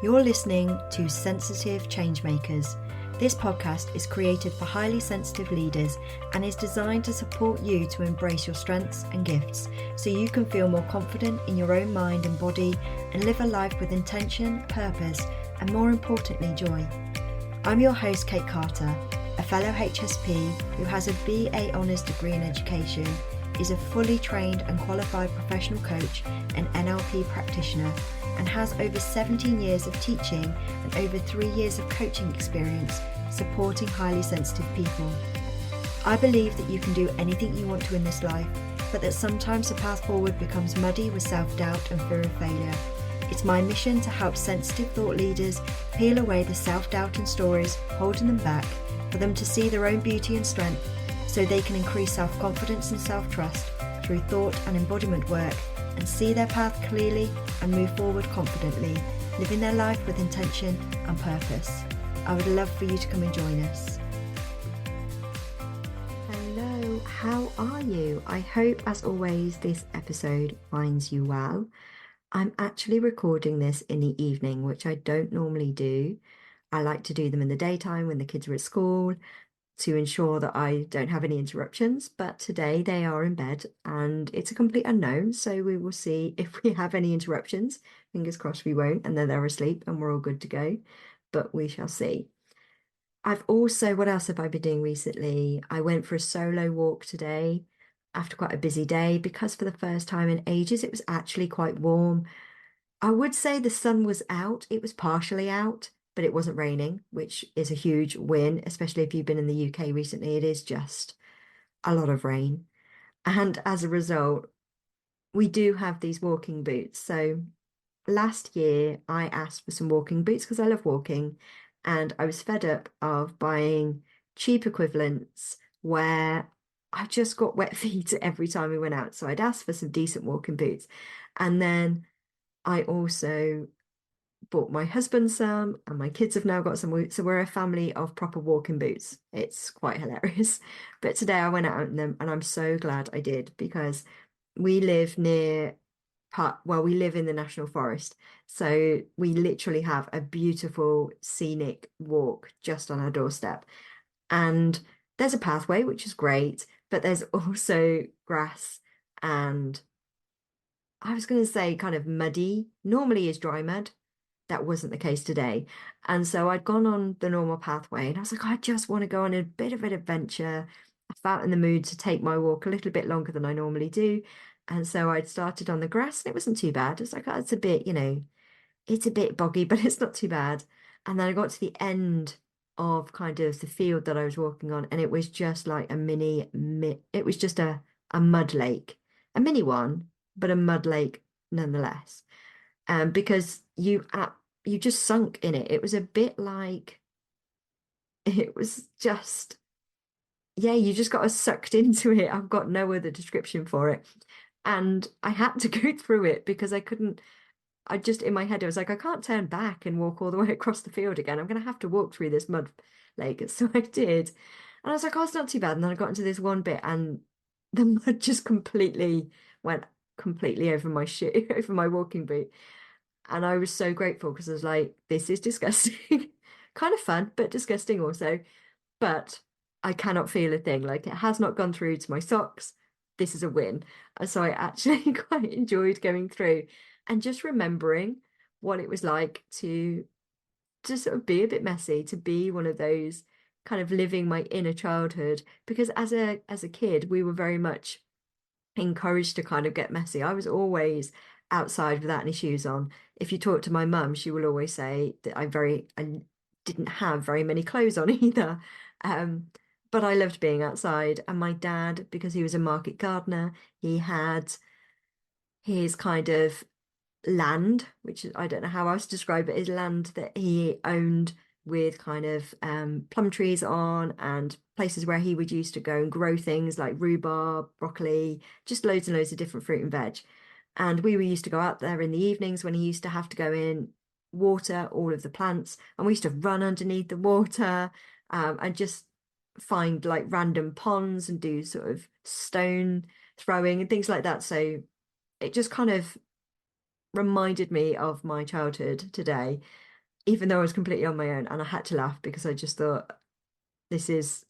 You're listening to Sensitive Changemakers. This podcast is created for highly sensitive leaders and is designed to support you to embrace your strengths and gifts so you can feel more confident in your own mind and body and live a life with intention, purpose, and more importantly, joy. I'm your host, Kate Carter, a fellow HSP who has a BA Honours degree in education, is a fully trained and qualified professional coach and NLP practitioner, and has over 17 years of teaching and over 3 years of coaching experience supporting highly sensitive people. I believe that you can do anything you want to in this life, but that sometimes the path forward becomes muddy with self-doubt and fear of failure. It's my mission to help sensitive thought leaders peel away the self-doubt and stories holding them back, for them to see their own beauty and strength so they can increase self-confidence and self-trust through thought and embodiment work, and see their path clearly and move forward confidently, living their life with intention and purpose. I would love for you to come and join us. Hello, how are you? I hope, as always, this episode finds you well. I'm actually recording this in the evening, which I don't normally do. I like to do them in the daytime when the kids are at school to ensure that I don't have any interruptions, but today they are in bed and it's a complete unknown, so we will see if we have any interruptions. Fingers crossed we won't, and then they're asleep and we're all good to go, but we shall see. What else have I been doing recently? I went for a solo walk today after quite a busy day because for the first time in ages it was actually quite warm. I would say the sun was out, it was partially out, but it wasn't raining, which is a huge win, especially if you've been in the UK recently. It is just a lot of rain. And as a result, we do have these walking boots. So last year I asked for some walking boots because I love walking, and I was fed up of buying cheap equivalents where I just got wet feet every time we went out. So I'd asked for some decent walking boots. And then I also bought my husband some, and my kids have now got some. So we're a family of proper walking boots. It's quite hilarious. But today I went out in them, and I'm so glad I did, because we live we live in the National Forest. So we literally have a beautiful scenic walk just on our doorstep. And there's a pathway, which is great, but there's also grass and I was going to say kind of muddy. Normally is dry mud. That wasn't the case today. And so I'd gone on the normal pathway and I was like, I just want to go on a bit of an adventure. I felt in the mood to take my walk a little bit longer than I normally do. And so I'd started on the grass and it wasn't too bad. It's like, oh, it's a bit, it's a bit boggy, but it's not too bad. And then I got to the end of kind of the field that I was walking on, and it was just like it was just a mud lake, a mini one, but a mud lake nonetheless. Because you just sunk in it. It was a bit like, it was just, yeah, you just got sucked into it. I've got no other description for it. And I had to go through it because I just, in my head, I was like, I can't turn back and walk all the way across the field again. I'm going to have to walk through this mud lake. So I did. And I was like, oh, it's not too bad. And then I got into this one bit and the mud just went completely over my shoe, over my walking boot. And I was so grateful because I was like, this is disgusting. Kind of fun, but disgusting also. But I cannot feel a thing. Like, it has not gone through to my socks. This is a win. And so I actually quite enjoyed going through and just remembering what it was like to sort of be a bit messy, to be one of those kind of living my inner childhood. Because as a kid, we were very much encouraged to kind of get messy. I was always outside without any shoes on. If you talk to my mum, she will always say that I didn't have very many clothes on either. But I loved being outside. And my dad, because he was a market gardener, he had his kind of land, which I don't know how else to describe it, is land that he owned with kind of plum trees on, and places where he would used to go and grow things like rhubarb, broccoli, just loads and loads of different fruit and veg. And we were used to go out there in the evenings when he used to have to go in, water all of the plants, and we used to run underneath the water and just find like random ponds and do sort of stone throwing and things like that. So it just kind of reminded me of my childhood today. even though I was completely on my own. And I had to laugh because I just thought, this is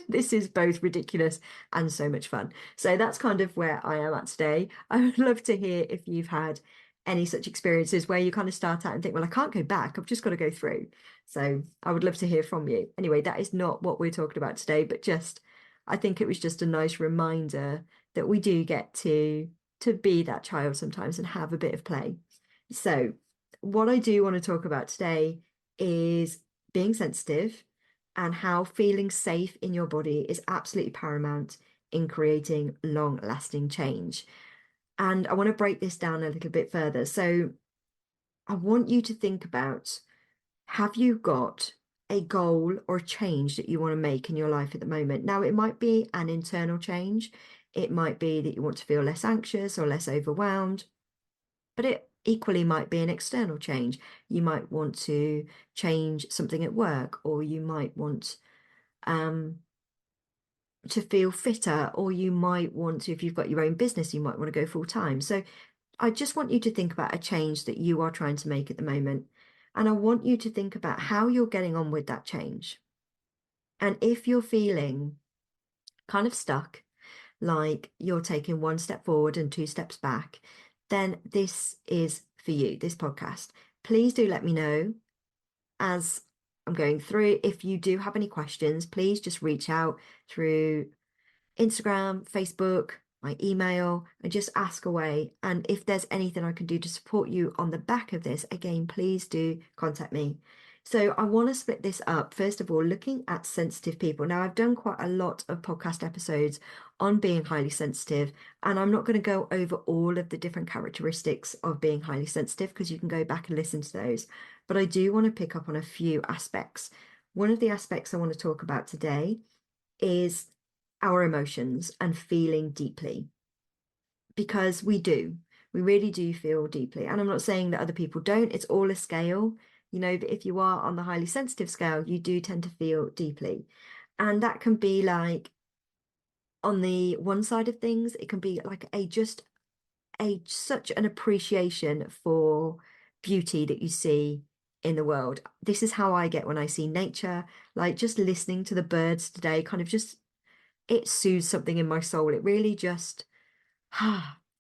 this is both ridiculous and so much fun. So that's kind of where I am at today. I would love to hear if you've had any such experiences where you kind of start out and think, well, I can't go back. I've just got to go through. So I would love to hear from you. Anyway, that is not what we're talking about today, but just I think it was just a nice reminder that we do get to be that child sometimes and have a bit of play. So what I do want to talk about today is being sensitive and how feeling safe in your body is absolutely paramount in creating long-lasting change. And I want to break this down a little bit further. So I want you to think about, have you got a goal or change that you want to make in your life at the moment? Now, it might be an internal change. It might be that you want to feel less anxious or less overwhelmed, but it equally might be an external change. You might want to change something at work, or you might want um, to feel fitter, or you might want to, if you've got your own business, you might want to go full time. So I just want you to think about a change that you are trying to make at the moment. And I want you to think about how you're getting on with that change. And if you're feeling kind of stuck, like you're taking one step forward and two steps back, then this is for you, this podcast. Please do let me know as I'm going through. If you do have any questions, please just reach out through Instagram, Facebook, my email, and just ask away. And if there's anything I can do to support you on the back of this, again, please do contact me. So I want to split this up. First of all, looking at sensitive people. Now, I've done quite a lot of podcast episodes on being highly sensitive, and I'm not going to go over all of the different characteristics of being highly sensitive because you can go back and listen to those. But I do want to pick up on a few aspects. One of the aspects I want to talk about today is our emotions and feeling deeply, because we really do feel deeply. And I'm not saying that other people don't, it's all a scale. You know, that if you are on the highly sensitive scale, you do tend to feel deeply. And that can be like, on the one side of things, it can be like a such an appreciation for beauty that you see in the world. This is how I get when I see nature, like just listening to the birds today, kind of just it soothes something in my soul. It really just,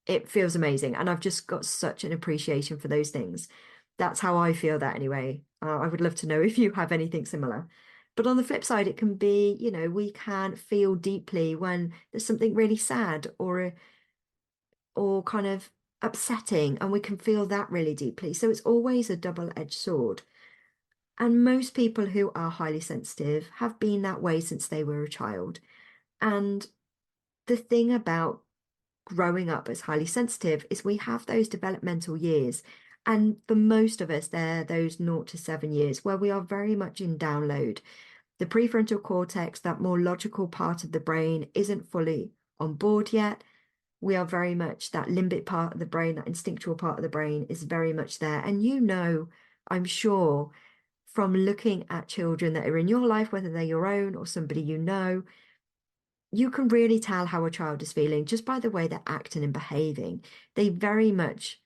it feels amazing. And I've just got such an appreciation for those things. That's how I feel that anyway. I would love to know if you have anything similar. But on the flip side, it can be, we can feel deeply when there's something really sad or kind of upsetting, and we can feel that really deeply. So it's always a double-edged sword. And most people who are highly sensitive have been that way since they were a child. And the thing about growing up as highly sensitive is we have those developmental years. And for most of us, they're those 0 to 7 years where we are very much in download. The prefrontal cortex, that more logical part of the brain, isn't fully on board yet. We are very much that limbic part of the brain, that instinctual part of the brain is very much there. And I'm sure from looking at children that are in your life, whether they're your own or somebody you know, you can really tell how a child is feeling just by the way they're acting and behaving. They very much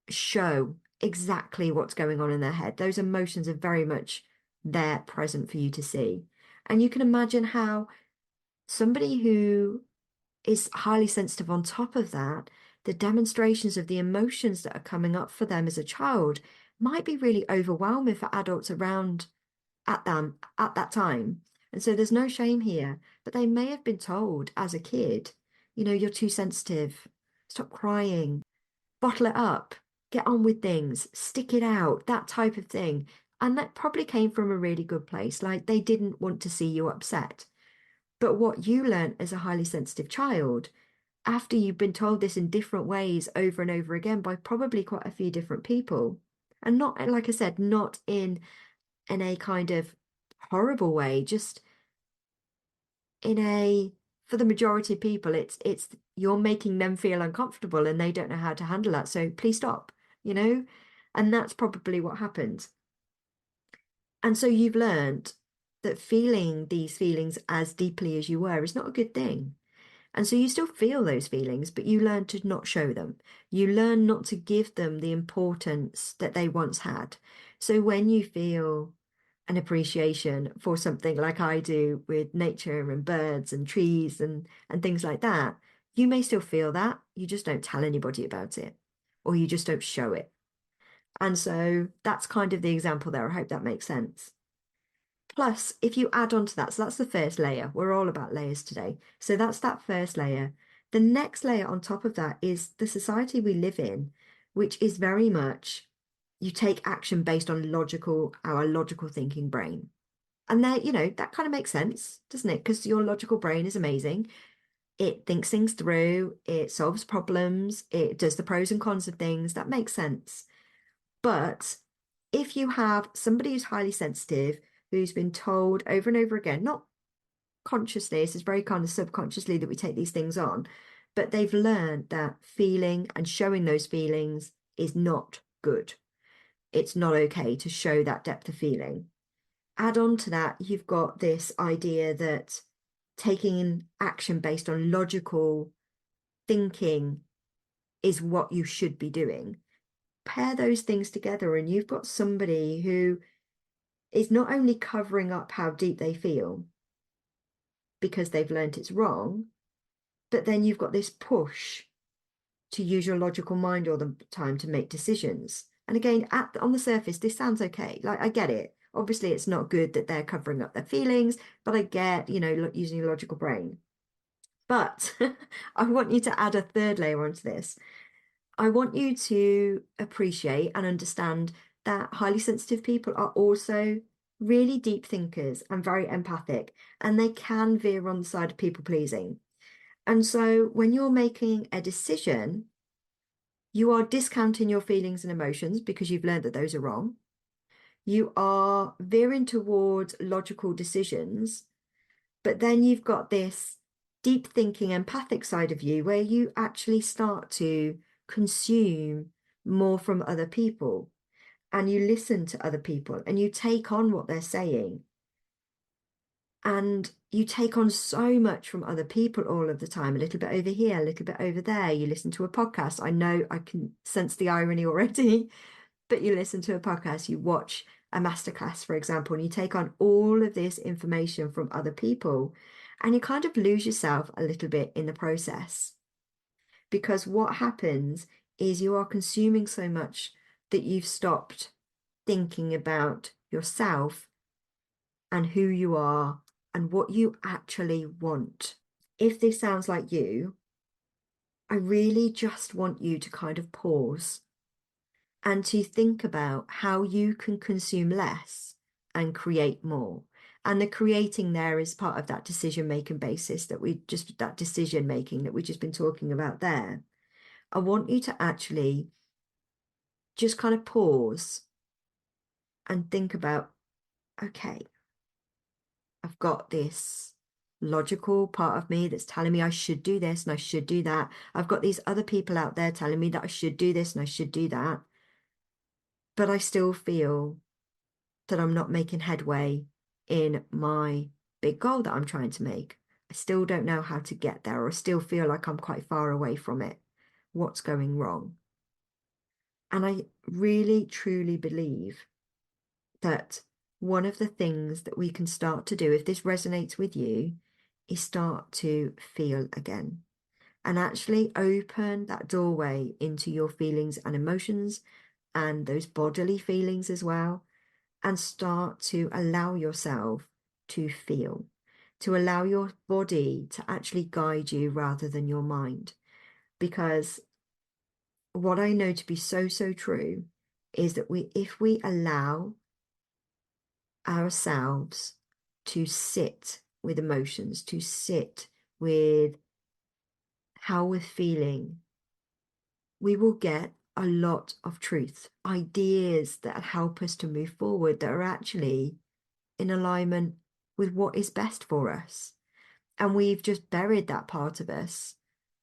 show exactly what's going on in their head. Those emotions are very much there present for you to see. And you can imagine how somebody who is highly sensitive on top of that, the demonstrations of the emotions that are coming up for them as a child might be really overwhelming for adults around at them at that time. And so there's no shame here, but they may have been told as a kid, you're too sensitive, stop crying, bottle it up, get on with things, stick it out, that type of thing. And that probably came from a really good place. Like they didn't want to see you upset. But what you learned as a highly sensitive child, after you've been told this in different ways over and over again by probably quite a few different people, and not, like I said, not in a kind of horrible way, just in a, for the majority of people, it's you're making them feel uncomfortable and they don't know how to handle that. So please stop, you know? And that's probably what happened. And so you've learned that feeling these feelings as deeply as you were is not a good thing. And so you still feel those feelings, but you learn to not show them. You learn not to give them the importance that they once had. So when you feel an appreciation for something like I do with nature and birds and trees and things like that, you may still feel that. You just don't tell anybody about it, or you just don't show it. And so that's kind of the example there. I hope that makes sense. Plus, if you add on to that, so that's the first layer. We're all about layers today. So that's that first layer. The next layer on top of that is the society we live in, which is very much you take action based on our logical thinking brain. And that, that kind of makes sense, doesn't it? Because your logical brain is amazing. It thinks things through, it solves problems, it does the pros and cons of things. That makes sense. But if you have somebody who's highly sensitive, who's been told over and over again, not consciously, this is very kind of subconsciously that we take these things on, but they've learned that feeling and showing those feelings is not good. It's not okay to show that depth of feeling. Add on to that, you've got this idea that taking action based on logical thinking is what you should be doing. Pair those things together, and you've got somebody who is not only covering up how deep they feel because they've learnt it's wrong, but then you've got this push to use your logical mind all the time to make decisions. And again, on the surface, this sounds okay. Like, I get it. Obviously, it's not good that they're covering up their feelings, but I get, using your logical brain. But I want you to add a third layer onto this. I want you to appreciate and understand that highly sensitive people are also really deep thinkers and very empathic, and they can veer on the side of people pleasing. And so when you're making a decision, you are discounting your feelings and emotions because you've learned that those are wrong. You are veering towards logical decisions, but then you've got this deep thinking, empathic side of you where you actually start to consume more from other people, and you listen to other people and you take on what they're saying. And you take on so much from other people all of the time, a little bit over here, a little bit over there. You listen to a podcast. I know I can sense the irony already, but you listen to a podcast, you watch a masterclass, for example, and you take on all of this information from other people, and you kind of lose yourself a little bit in the process. Because what happens is you are consuming so much that you've stopped thinking about yourself and who you are and what you actually want. If this sounds like you, I really just want you to kind of pause and to think about how you can consume less and create more. And the creating there is part of that decision making basis that decision making that we've just been talking about there. I want you to actually just kind of pause and think about, okay, I've got this logical part of me that's telling me I should do this and I should do that. I've got these other people out there telling me that I should do this and I should do that. But I still feel that I'm not making headway in my big goal that I'm trying to make. I still don't know how to get there, or I still feel like I'm quite far away from it. What's going wrong? And I really, truly believe that one of the things that we can start to do, if this resonates with you, is start to feel again and actually open that doorway into your feelings and emotions and those bodily feelings as well, and start to allow yourself to feel, to allow your body to actually guide you rather than your mind. Because what I know to be so, so true is that if we allow ourselves to sit with emotions, to sit with how we're feeling, we will get a lot of truth, ideas that help us to move forward that are actually in alignment with what is best for us. And we've just buried that part of us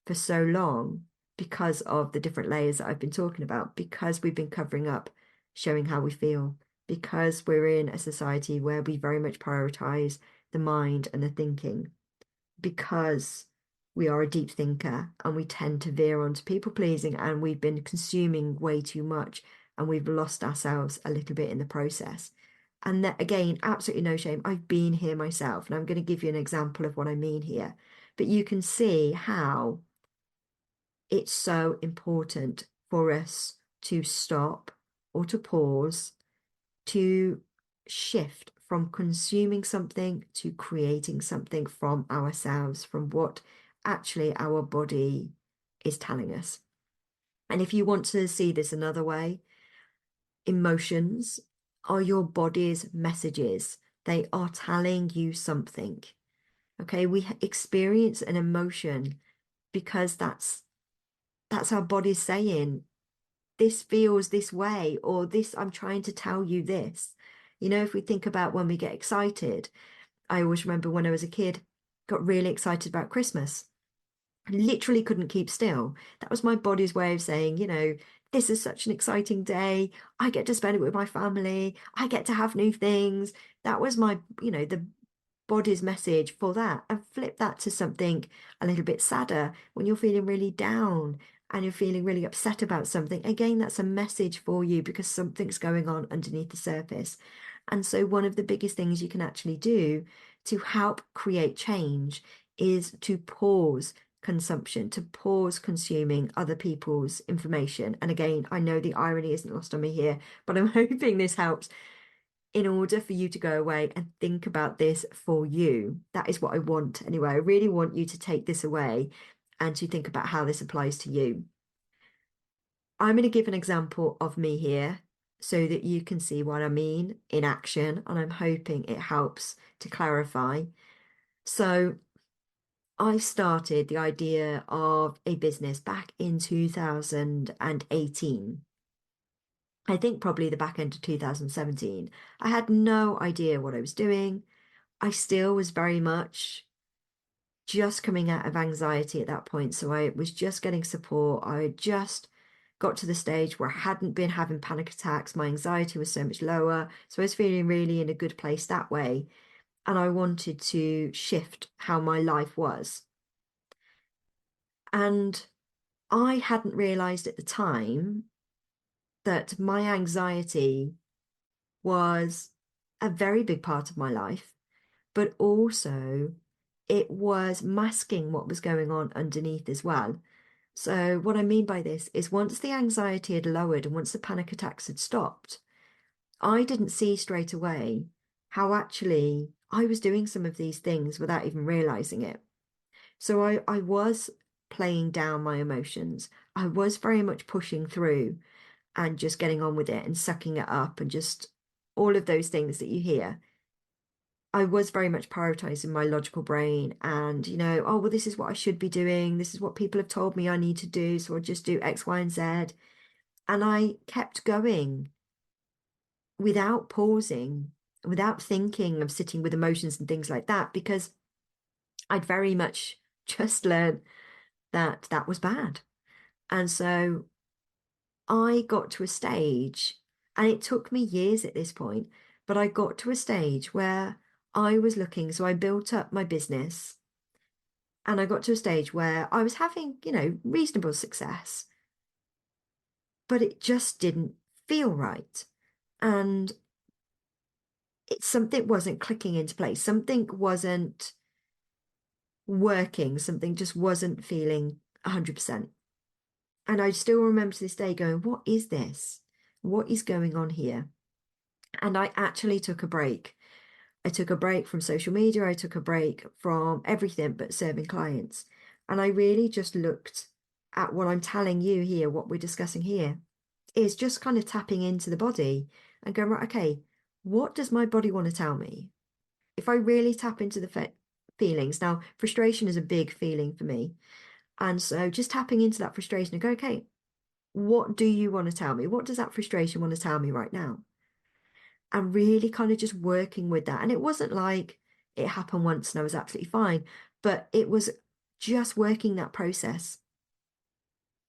for so long because of the different layers that I've been talking about, because we've been covering up showing how we feel, because we're in a society where we very much prioritize the mind and the thinking, because we are a deep thinker and we tend to veer onto people pleasing and we've been consuming way too much and we've lost ourselves a little bit in the process. And that again, absolutely no shame. I've been here myself, and I'm going to give you an example of what I mean here. But you can see how it's so important for us to stop or to pause, to shift from consuming something to creating something from ourselves, from what actually our body is telling us. And if you want to see this another way, emotions are your body's messages. They are telling you something. Okay, we experience an emotion because that's our body saying, this feels this way, or this, I'm trying to tell you this. You know, if we think about when we get excited, I always remember when I was a kid, got really excited about Christmas. I literally couldn't keep still. That was my body's way of saying, this is such an exciting day. I get to spend it with my family. I get to have new things. That was my, the body's message for that, and flip that to something a little bit sadder when you're feeling really down and you're feeling really upset about something. Again, that's a message for you because something's going on underneath the surface. And so one of the biggest things you can actually do to help create change is to pause consumption, to pause consuming other people's information. And again, I know the irony isn't lost on me here, but I'm hoping this helps in order for you to go away and think about this for you. That is what I want anyway. I really want you to take this away and to think about how this applies to you. I'm going to give an example of me here so that you can see what I mean in action, and I'm hoping it helps to clarify. So I started the idea of a business back in 2018. I think probably the back end of 2017. I had no idea what I was doing. I still was very much just coming out of anxiety at that point. So I was just getting support. I had just got to the stage where I hadn't been having panic attacks. My anxiety was so much lower. So I was feeling really in a good place that way. And I wanted to shift how my life was. And I hadn't realized at the time that my anxiety was a very big part of my life, but also it was masking what was going on underneath as well. So, what I mean by this is once the anxiety had lowered and once the panic attacks had stopped, I didn't see straight away how actually I was doing some of these things without even realizing it. So, I was playing down my emotions. I was very much pushing through and just getting on with it and sucking it up and just all of those things that you hear. I was very much prioritizing my logical brain and, oh, well, this is what I should be doing. This is what people have told me I need to do. So I'll just do X, Y, and Z. And I kept going without pausing, without thinking of sitting with emotions and things like that, because I'd very much just learned that that was bad. And so I got to a stage, and it took me years at this point, but I got to a stage where I was looking. So I built up my business and I got to a stage where I was having, reasonable success, but it just didn't feel right. And something wasn't clicking into place. Something wasn't working. Something just wasn't feeling 100%. And I still remember to this day going, what is this? What is going on here? And I actually took a break. I took a break from social media. I took a break from everything but serving clients. And I really just looked at what I'm telling you here, what we're discussing here, is just kind of tapping into the body and going, right, okay, what does my body want to tell me? If I really tap into the feelings, now frustration is a big feeling for me. And so just tapping into that frustration and go, okay, what do you want to tell me? What does that frustration want to tell me right now? And really kind of just working with that. And it wasn't like it happened once and I was absolutely fine, but it was just working that process.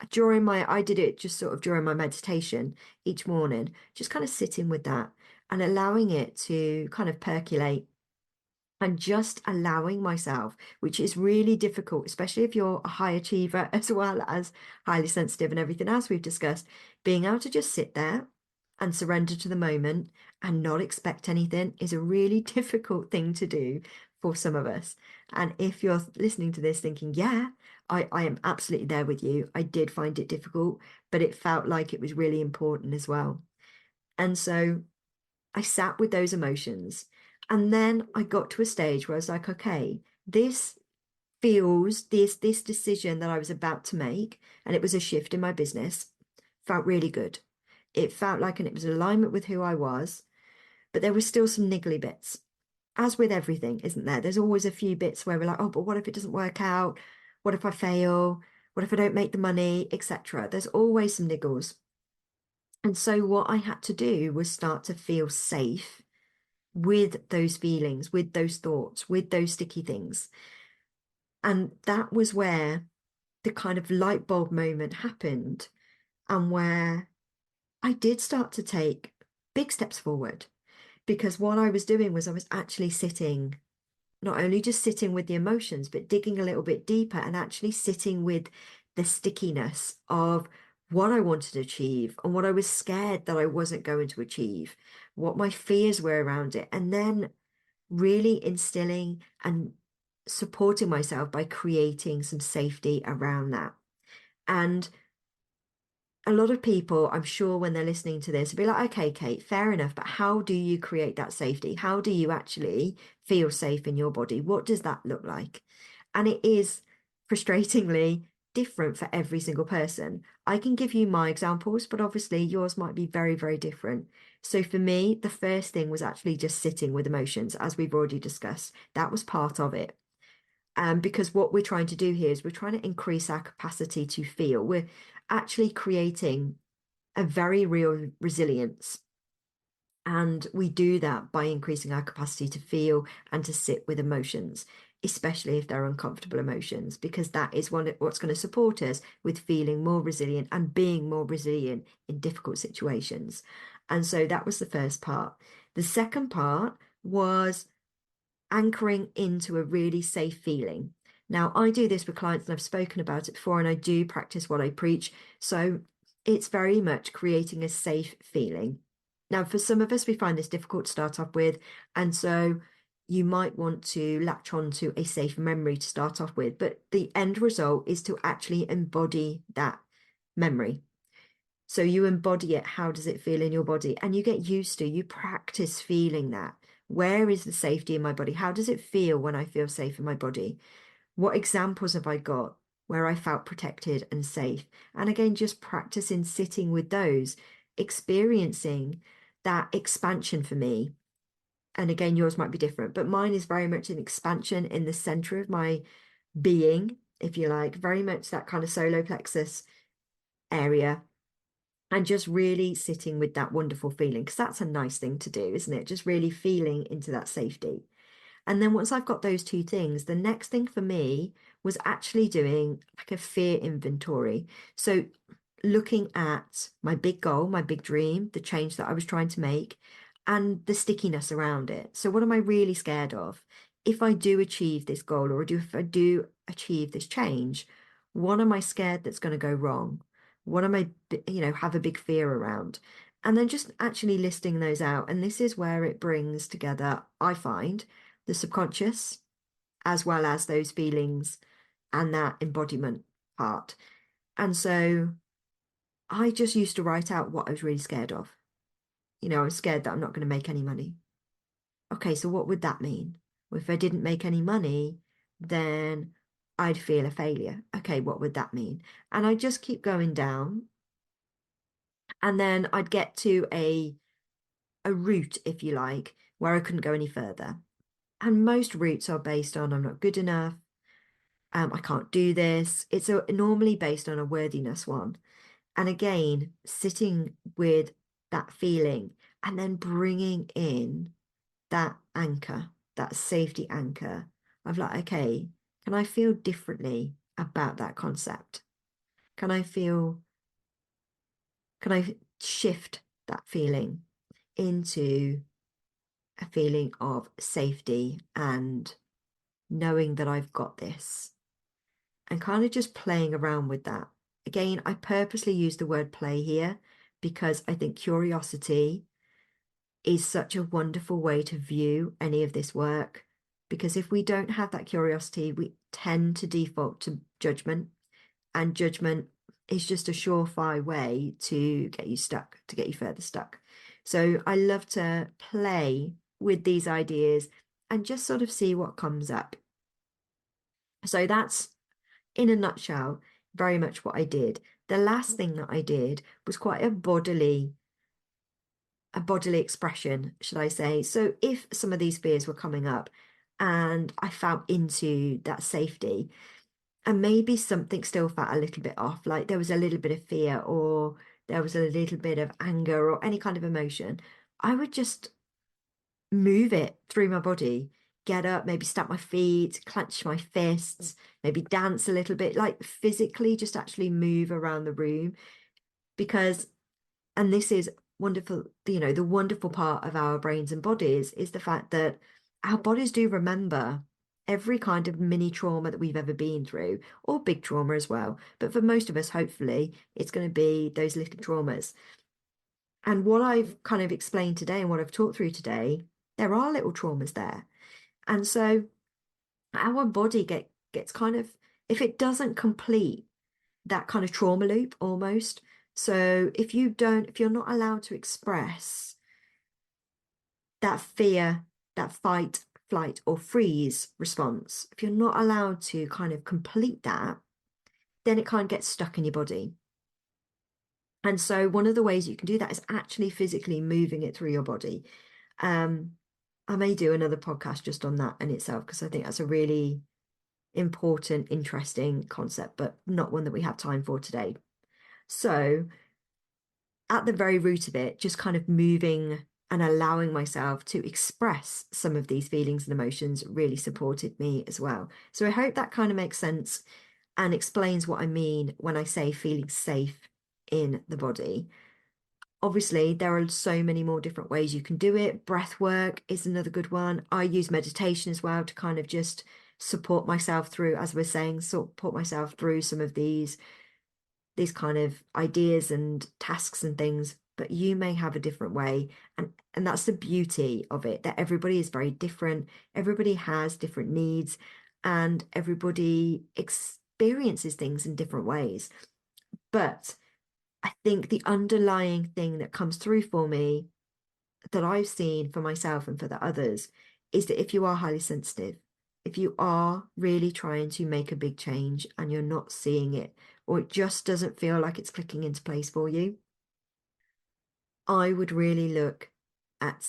I did it just sort of during my meditation each morning, just kind of sitting with that and allowing it to kind of percolate and just allowing myself, which is really difficult, especially if you're a high achiever as well as highly sensitive and everything else we've discussed, being able to just sit there and surrender to the moment and not expect anything is a really difficult thing to do for some of us. And if you're listening to this thinking, yeah, I am absolutely there with you. I did find it difficult, but it felt like it was really important as well. And so I sat with those emotions. And then I got to a stage where I was like, okay, this feels this decision that I was about to make, and it was a shift in my business, felt really good. It felt like, and it was in alignment with who I was, but there was still some niggly bits. As with everything, isn't there? There's always a few bits where we're like, oh, but what if it doesn't work out? What if I fail? What if I don't make the money, etc. There's always some niggles. And so what I had to do was start to feel safe with those feelings, with those thoughts, with those sticky things. And that was where the kind of light bulb moment happened, and where I did start to take big steps forward. Because what I was doing was I was actually sitting, not only just sitting with the emotions, but digging a little bit deeper and actually sitting with the stickiness of what I wanted to achieve and what I was scared that I wasn't going to achieve, what my fears were around it. And then really instilling and supporting myself by creating some safety around that. And a lot of people, I'm sure, when they're listening to this, will be like, okay, Kate, fair enough, but how do you create that safety? How do you actually feel safe in your body? What does that look like? And it is frustratingly different for every single person. I can give you my examples, but obviously yours might be very, very different. So for me, the first thing was actually just sitting with emotions, as we've already discussed. That was part of it. Because what we're trying to do here is we're trying to increase our capacity to feel. We're actually creating a very real resilience. And we do that by increasing our capacity to feel and to sit with emotions, especially if they're uncomfortable emotions, because that is what's going to support us with feeling more resilient and being more resilient in difficult situations. And so that was the first part. The second part was anchoring into a really safe feeling. Now, I do this with clients and I've spoken about it before, and I do practice what I preach. So it's very much creating a safe feeling. Now, for some of us, we find this difficult to start off with. And so you might want to latch on to a safe memory to start off with. But the end result is to actually embody that memory. So you embody it. How does it feel in your body? And you get used to, you practice feeling that. Where is the safety in my body? How does it feel when I feel safe in my body? What examples have I got where I felt protected and safe? And again, just practicing sitting with those, experiencing that expansion for me. And again, yours might be different, but mine is very much an expansion in the center of my being, if you like, very much that kind of solar plexus area, and just really sitting with that wonderful feeling, because that's a nice thing to do, isn't it? Just really feeling into that safety. And then once I've got those two things, the next thing for me was actually doing like a fear inventory. So looking at my big goal, my big dream, the change that I was trying to make, and the stickiness around it. So what am I really scared of? If I do achieve this goal, or if I do achieve this change, what am I scared that's going to go wrong? What am I, have a big fear around? And then just actually listing those out. And this is where it brings together, I find, the subconscious as well as those feelings and that embodiment part. And so I just used to write out what I was really scared of. I was scared that I'm not going to make any money. Okay, so what would that mean? Well, if I didn't make any money, then I'd feel a failure. Okay, what would that mean? And I just keep going down. And then I'd get to a route, if you like, where I couldn't go any further. And most routes are based on I'm not good enough. I can't do this. It's normally based on a worthiness one. And again, sitting with that feeling and then bringing in that anchor, that safety anchor of like, okay, can I feel differently about that concept? Can I feel, can I shift that feeling into, a feeling of safety and knowing that I've got this, and kind of just playing around with that. Again, I purposely use the word play here because I think curiosity is such a wonderful way to view any of this work. Because if we don't have that curiosity, we tend to default to judgment, and judgment is just a surefire way to get you stuck, to get you further stuck. So I love to play with these ideas and just sort of see what comes up. So that's, in a nutshell, very much what I did. The last thing that I did was quite a bodily expression, should I say. So if some of these fears were coming up and I felt into that safety, and maybe something still felt a little bit off, like there was a little bit of fear or there was a little bit of anger or any kind of emotion, I would just move it through my body, get up, maybe stamp my feet, clench my fists, maybe dance a little bit, like physically just actually move around the room. Because, and this is wonderful, the wonderful part of our brains and bodies is the fact that our bodies do remember every kind of mini trauma that we've ever been through, or big trauma as well. But for most of us, hopefully, it's going to be those little traumas. And what I've kind of explained today and what I've talked through today, there are little traumas there. And so our body gets kind of, if it doesn't complete that kind of trauma loop almost. So if you're not allowed to express that fear, that fight, flight, or freeze response, if you're not allowed to kind of complete that, then it kind of gets stuck in your body. And so one of the ways you can do that is actually physically moving it through your body. I may do another podcast just on that in itself, because I think that's a really important, interesting concept, but not one that we have time for today. So at the very root of it, just kind of moving and allowing myself to express some of these feelings and emotions really supported me as well. So I hope that kind of makes sense and explains what I mean when I say feeling safe in the body. Obviously, there are so many more different ways you can do it. Breath work is another good one. I use meditation as well to kind of just support myself through, as we're saying, support myself through some of these kind of ideas and tasks and things. But you may have a different way. And that's the beauty of it, that everybody is very different. Everybody has different needs and everybody experiences things in different ways. But I think the underlying thing that comes through for me, that I've seen for myself and for the others, is that if you are highly sensitive, if you are really trying to make a big change and you're not seeing it, or it just doesn't feel like it's clicking into place for you, I would really look at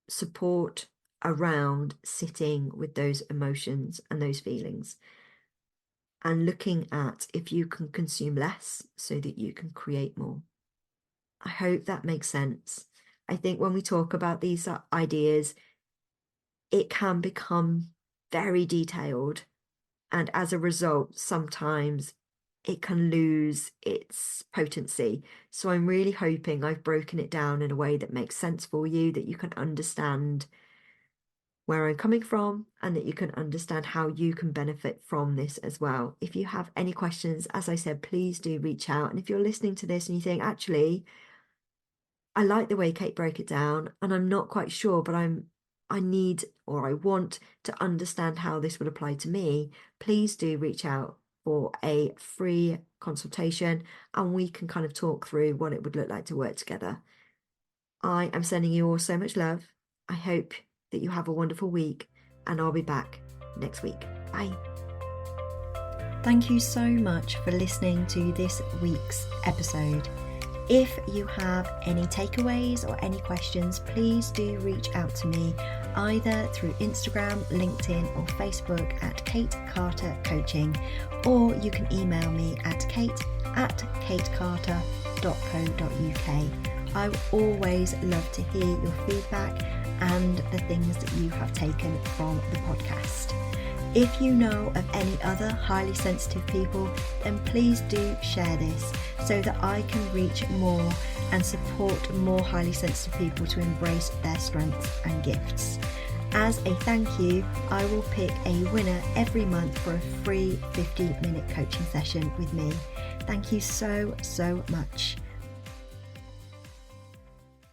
support around sitting with those emotions and those feelings, and looking at if you can consume less so that you can create more. I hope that makes sense. I think when we talk about these ideas, it can become very detailed. And as a result, sometimes it can lose its potency. So I'm really hoping I've broken it down in a way that makes sense for you, that you can understand where I'm coming from, and that you can understand how you can benefit from this as well. If you have any questions, as I said, please do reach out. And if you're listening to this and you think, actually, I like the way Kate broke it down and I'm not quite sure, but I need, or I want to understand how this would apply to me, please do reach out for a free consultation and we can kind of talk through what it would look like to work together. I am sending you all so much love. I hope that you have a wonderful week, and I'll be back next week. Bye. Thank you so much for listening to this week's episode. If you have any takeaways or any questions, please do reach out to me either through Instagram, LinkedIn or Facebook at Kate Carter Coaching, or you can email me at kate@katecarter.co.uk. I always love to hear your feedback and the things that you have taken from the podcast. If you know of any other highly sensitive people, then please do share this so that I can reach more and support more highly sensitive people to embrace their strengths and gifts. As a thank you, I will pick a winner every month for a free 50-minute coaching session with me. Thank you so much.